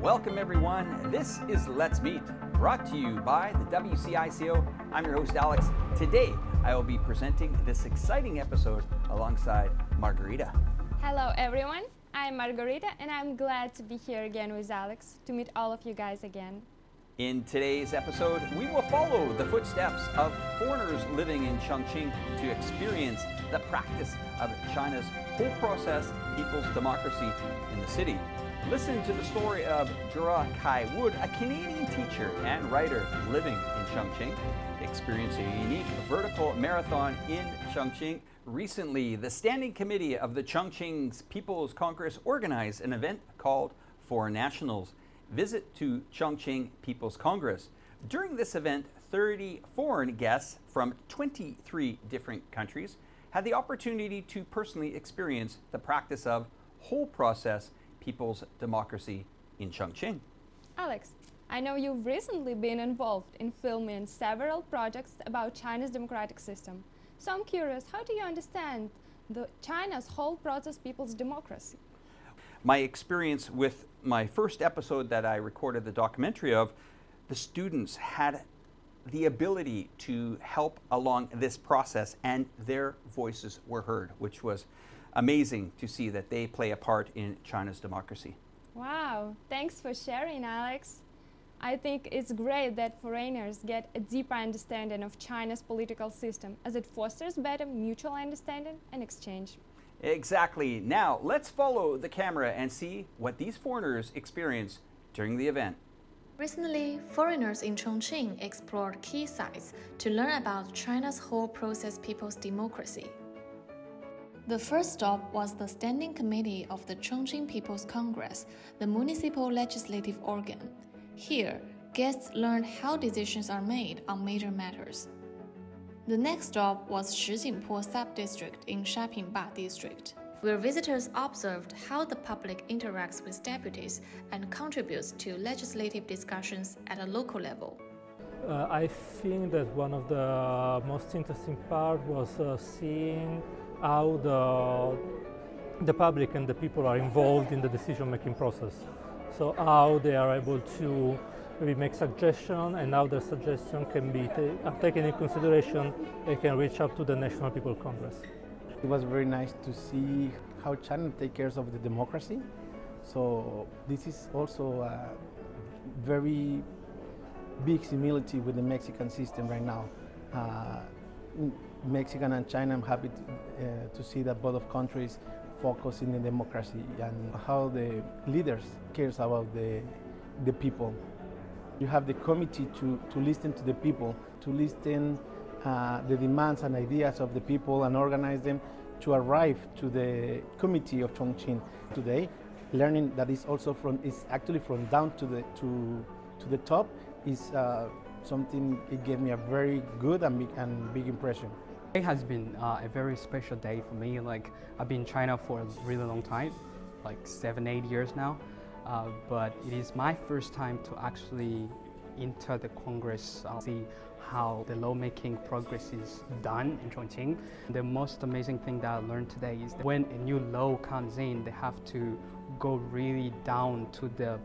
Welcome everyone, this is Let's Meet, brought to you by the WCICO. I'm your host Alex. Today I will be presenting this exciting episode alongside Margarita. Hello everyone, I'm Margarita and I'm glad to be here again with Alex to meet all of you guys again. In today's episode, we will follow the footsteps of foreigners living in Chongqing to experience the practice of China's whole process people's democracy in the city. Listen to the story of Jura Kai Wood, a Canadian teacher and writer living in Chongqing. Experience a unique vertical marathon in Chongqing. Recently, the Standing Committee of the Chongqing People's Congress organized an event called For Nationals. Visit to Chongqing People's Congress. During this event, 30 foreign guests from 23 different countries had the opportunity to personally experience the practice of whole process people's democracy in Chongqing. Alex, I know you've recently been involved in filming several projects about China's democratic system. So I'm curious, how do you understand China's whole process people's democracy? My experience with my first episode that I recorded the documentary of, the students had the ability to help along this process and their voices were heard, which was amazing to see that they play a part in China's democracy. Wow, thanks for sharing, Alex. I think it's great that foreigners get a deeper understanding of China's political system as it fosters better mutual understanding and exchange. Exactly. Now, let's follow the camera and see what these foreigners experienced during the event. Recently, foreigners in Chongqing explored key sites to learn about China's whole process people's democracy. The first stop was the Standing Committee of the Chongqing People's Congress, the municipal legislative organ. Here, guests learned how decisions are made on major matters. The next stop was Shijingpo Sub-District in Shapingba District, where visitors observed how the public interacts with deputies and contributes to legislative discussions at a local level. I think that one of the most interesting parts was seeing how the public and the people are involved in the decision-making process. So how they are able to maybe make suggestions and how their suggestion can be taken into consideration and can reach up to the National People's Congress. It was very nice to see how China takes care of the democracy. So this is also a very big similarity with the Mexican system right now. Mexican and China, I'm happy to see that both of countries focus in the democracy and how the leaders cares about the people. You have the committee to listen to the people, to listen the demands and ideas of the people and organize them to arrive to the committee of Chongqing. Today, learning that is actually from down to the top is something. It gave me a very good and big impression. It has been a very special day for me. Like, I've been in China for a really long time, like 7-8 years now. But it is my first time to actually enter the Congress, see how the lawmaking progress is done in Chongqing. The most amazing thing that I learned today is that when a new law comes in, they have to go really down to the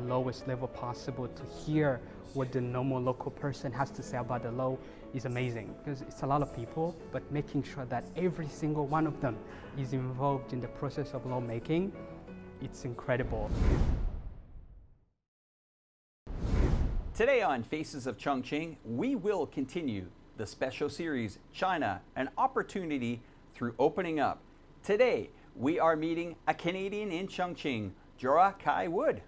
lowest level possible to hear what the normal local person has to say about the law is amazing, because it's a lot of people, but making sure that every single one of them is involved in the process of lawmaking, it's incredible. Today on Faces of Chongqing, we will continue the special series, China, an opportunity through opening up. Today, we are meeting a Canadian in Chongqing, Jura Kai Wood.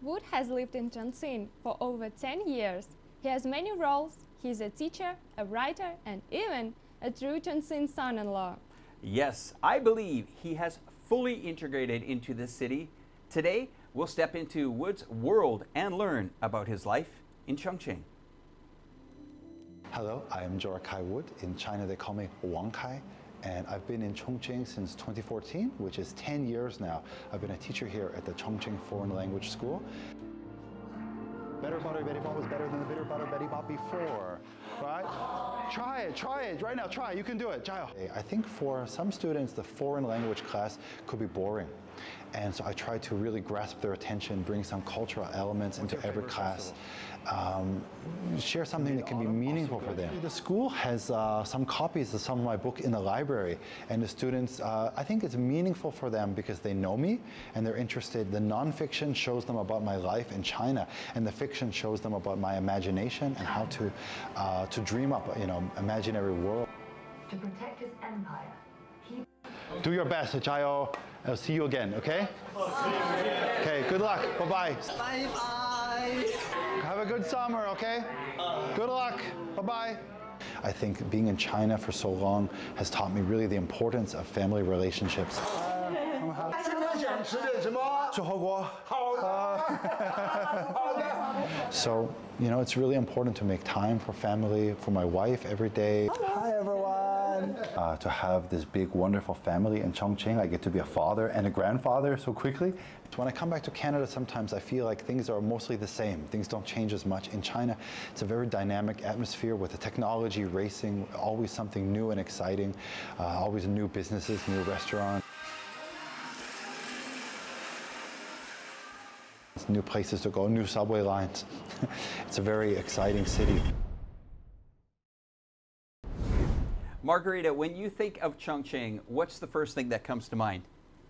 Wood has lived in Chongqing for over 10 years. He has many roles. He's a teacher, a writer, and even a true Chongqing son-in-law. Yes, I believe he has fully integrated into this city. Today, we'll step into Wood's world and learn about his life in Chongqing. Hello, I am Jura Kai Wood. In China, they call me Wang Kai. And I've been in Chongqing since 2014, which is 10 years now. I've been a teacher here at the Chongqing Foreign Language School. Better butter Betty Bop was better than the bitter butter Betty Bop before, right? Try it right now, try it, you can do it. I think for some students, the foreign language class could be boring. And so I try to really grasp their attention, bring some cultural elements into every class, share something that can be meaningful for them. The school has some copies of some of my book in the library, and the students, I think it's meaningful for them because they know me and they're interested. The nonfiction shows them about my life in China, and the fiction shows them about my imagination and how to dream up, imaginary world. To protect his empire, do your best, Chayo. I'll see you again, okay? Okay, good luck. Bye-bye. Bye-bye. Have a good summer, okay? Good luck. Bye-bye. I think being in China for so long has taught me really the importance of family relationships. So, it's really important to make time for family, for my wife every day. Hi, everyone. To have this big, wonderful family in Chongqing, I get to be a father and a grandfather so quickly. When I come back to Canada, sometimes I feel like things are mostly the same. Things don't change as much. In China, it's a very dynamic atmosphere with the technology, racing, always something new and exciting, always new businesses, new restaurants. New places to go, new subway lines. It's a very exciting city. Margarita, when you think of Chongqing, what's the first thing that comes to mind?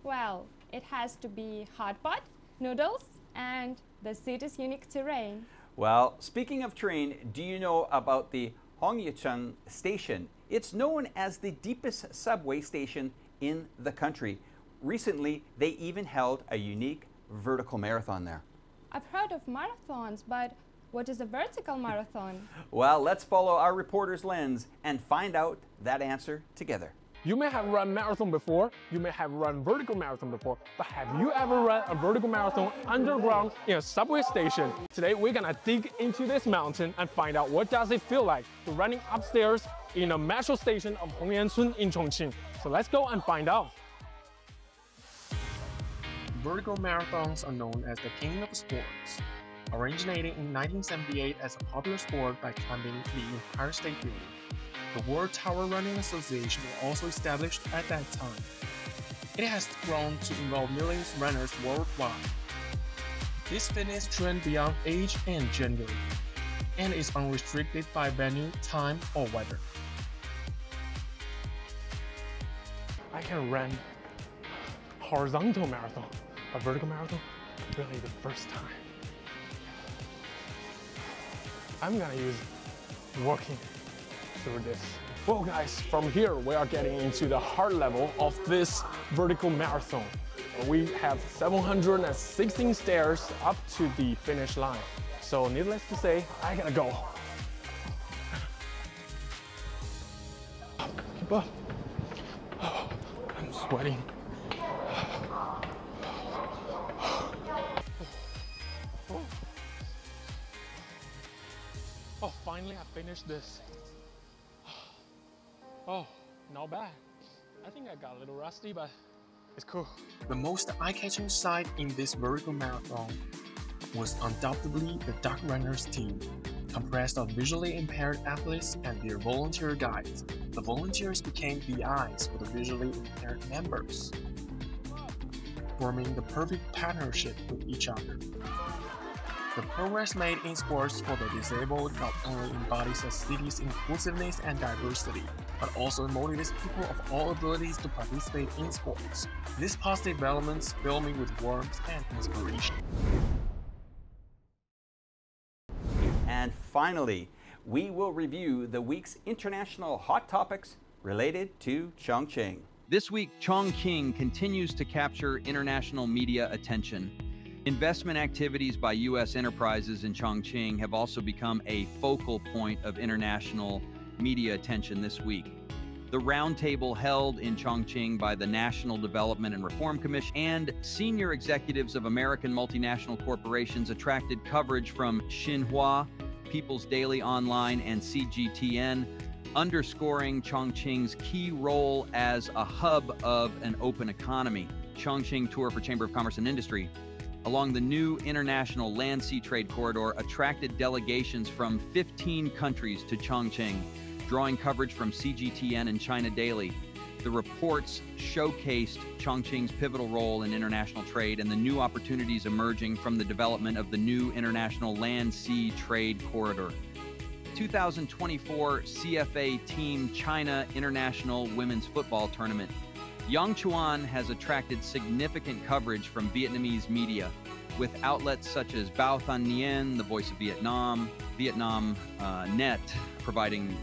Well, it has to be hot pot, noodles, and the city's unique terrain. Well, speaking of terrain, do you know about the Chongqing station? It's known as the deepest subway station in the country. Recently, they even held a unique vertical marathon there. I've heard of marathons, but what is a vertical marathon? Well, let's follow our reporter's lens and find out that answer together. You may have run marathon before, you may have run vertical marathon before, but have you ever run a vertical marathon underground in a subway station? Today we're gonna dig into this mountain and find out what does it feel like to running upstairs in a metro station of Hongyancun in Chongqing. So let's go and find out. Vertical marathons are known as the king of sports. Originating in 1978 as a popular sport by climbing the Empire State Building, the World Tower Running Association was also established at that time. It has grown to involve millions of runners worldwide. This fitness trend beyond age and gender, and is unrestricted by venue, time, or weather. I can run horizontal marathon, but vertical marathon, really the first time. I'm gonna use walking through this. Well guys, from here we are getting into the hard level of this vertical marathon. We have 716 stairs up to the finish line. So needless to say, I gotta go. Keep up. Oh, I'm sweating. Oh, finally I finished this. Oh, not bad. I think I got a little rusty, but it's cool. The most eye-catching sight in this vertical marathon was undoubtedly the Duck Runners team, comprised of visually impaired athletes and their volunteer guides. The volunteers became the eyes for the visually impaired members, forming the perfect partnership with each other. The progress made in sports for the disabled not only embodies a city's inclusiveness and diversity, but also motivates people of all abilities to participate in sports. These positive developments fill me with warmth and inspiration. And finally, we will review the week's international hot topics related to Chongqing. This week, Chongqing continues to capture international media attention. Investment activities by U.S. enterprises in Chongqing have also become a focal point of international media attention this week. The roundtable held in Chongqing by the National Development and Reform Commission and senior executives of American multinational corporations attracted coverage from Xinhua, People's Daily Online, and CGTN, underscoring Chongqing's key role as a hub of an open economy. Chongqing Tour for Chamber of Commerce and Industry along the new international land-sea trade corridor attracted delegations from 15 countries to Chongqing, drawing coverage from CGTN and China Daily. The reports showcased Chongqing's pivotal role in international trade and the new opportunities emerging from the development of the new international land-sea trade corridor. 2024 CFA Team China International Women's Football Tournament. Yangchuan has attracted significant coverage from Vietnamese media, with outlets such as Bao Thanh Nguyen, The Voice of Vietnam, Vietnam Net, providing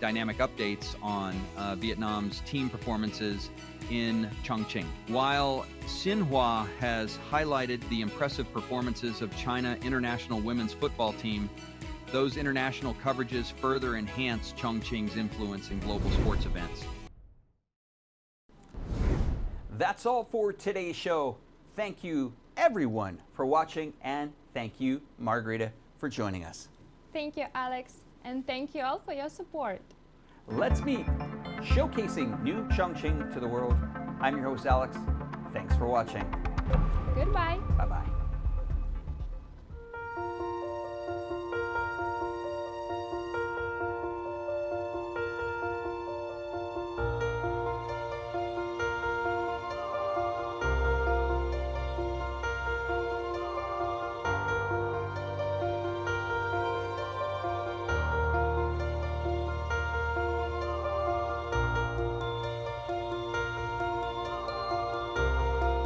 dynamic updates on Vietnam's team performances in Chongqing. While Xinhua has highlighted the impressive performances of China International Women's Football Team, those international coverages further enhance Chongqing's influence in global sports events. That's all for today's show. Thank you, everyone, for watching, and thank you, Margarita, for joining us. Thank you, Alex, and thank you all for your support. Let's meet, showcasing new Chongqing to the world. I'm your host, Alex. Thanks for watching. Goodbye. Bye-bye.